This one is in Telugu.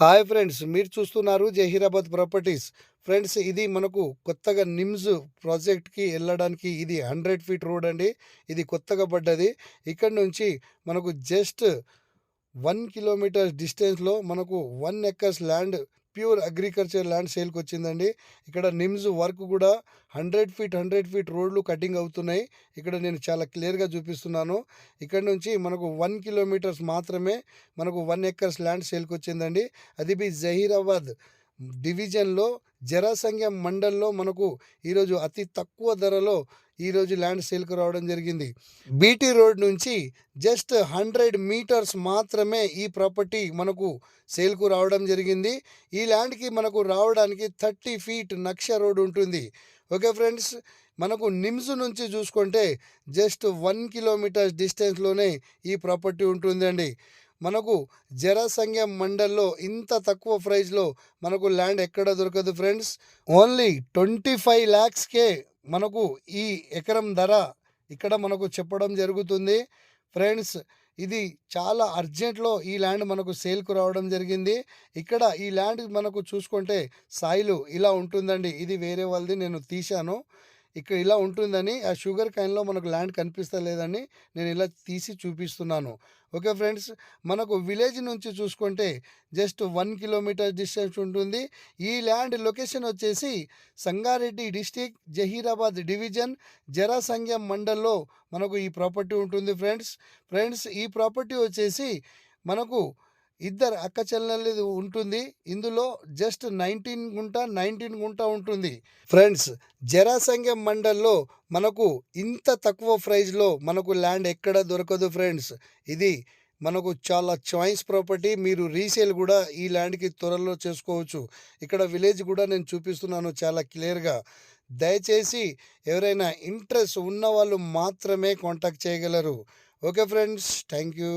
హాయ్ ఫ్రెండ్స్, మీరు చూస్తున్నారు జహీరాబాద్ ప్రాపర్టీస్. ఫ్రెండ్స్, ఇది మనకు కొత్తగా నిమ్స్ ప్రాజెక్ట్కి వెళ్ళడానికి ఇది 100 ఫీట్ రోడ్ అండి. ఇది కొత్తగా పడ్డది. ఇక్కడ నుంచి మనకు జస్ట్ 1 కిలోమీటర్ డిస్టెన్స్లో మనకు 1 acres land, pure agriculture land సేల్కి వచ్చిందండి. ఇక్కడ నిమ్స్ వర్క్ కూడా 100 ఫీట్ రోడ్లు కటింగ్ అవుతున్నాయి. ఇక్కడ నేను చాలా క్లియర్గా చూపిస్తున్నాను. ఇక్కడ నుంచి మనకు 1 కిలోమీటర్స్ మాత్రమే మనకు 1 ఎకర్స్ ల్యాండ్ సేల్కి వచ్చిందండి. అది బి జహీరాబాద్ డివిజన్లో జరాసంఖ్య మండల్లో మనకు ఈరోజు అతి తక్కువ ధరలో ఈరోజు ల్యాండ్ సేల్కి రావడం జరిగింది. బీటీ రోడ్ నుంచి జస్ట్ 100 మీటర్స్ మాత్రమే ఈ ప్రాపర్టీ మనకు సేల్కు రావడం జరిగింది. ఈ ల్యాండ్కి మనకు రావడానికి 30 ఫీట్ నక్ష రోడ్ ఉంటుంది. ఓకే ఫ్రెండ్స్, మనకు నిమ్స్ నుంచి చూసుకుంటే జస్ట్ 1 కిలోమీటర్ డిస్టెన్స్లోనే ఈ ప్రాపర్టీ ఉంటుందండి. మనకు జరాసంఖ్య మండల్లో ఇంత తక్కువ ప్రైస్లో మనకు ల్యాండ్ ఎక్కడ దొరకదు ఫ్రెండ్స్. ఓన్లీ 25 lakhsకే మనకు ఈ ఎకరం ధర ఇక్కడ మనకు చెప్పడం జరుగుతుంది. ఫ్రెండ్స్, ఇది చాలా అర్జెంట్లో ఈ ల్యాండ్ మనకు సేల్కు రావడం జరిగింది. ఇక్కడ ఈ ల్యాండ్ మనకు చూసుకుంటే సాయిలు ఇలా ఉంటుందండి. ఇది వేరే వాళ్ళది, నేను తీశాను. ఇక్కడ ఇలా ఉంటుందని ఆ షుగర్ కాయిన్లో మనకు ల్యాండ్ కనిపిస్తలేదని నేను ఇలా తీసి చూపిస్తున్నాను. ఓకే ఫ్రెండ్స్, మనకు విలేజ్ నుంచి చూసుకుంటే జస్ట్ 1 కిలోమీటర్ డిస్టెన్స్ ఉంటుంది. ఈ ల్యాండ్ లొకేషన్ వచ్చేసి సంగారెడ్డి డిస్టిక్, జహీరాబాద్ డివిజన్, జరాసంఖ్య మండల్లో మనకు ఈ ప్రాపర్టీ ఉంటుంది ఫ్రెండ్స్, ఈ ప్రాపర్టీ వచ్చేసి మనకు ఇద్దరు అక్క చెల్లెలు ఉంటుంది. ఇందులో జస్ట్ 19 గుంట ఉంటుంది. ఫ్రెండ్స్, జరాసంఖ్య మండల్లో మనకు ఇంత తక్కువ ప్రైస్లో మనకు ల్యాండ్ ఎక్కడ దొరకదు ఫ్రెండ్స్. ఇది మనకు చాలా చాయిస్ ప్రాపర్టీ. మీరు రీసేల్ కూడా ఈ ల్యాండ్కి త్వరలో చేసుకోవచ్చు. ఇక్కడ విలేజ్ కూడా నేను చూపిస్తున్నాను చాలా క్లియర్గా. దయచేసి ఎవరైనా ఇంట్రెస్ట్ ఉన్న వాళ్ళు మాత్రమే కాంటాక్ట్ చేయగలరు. Okay friends, thank you.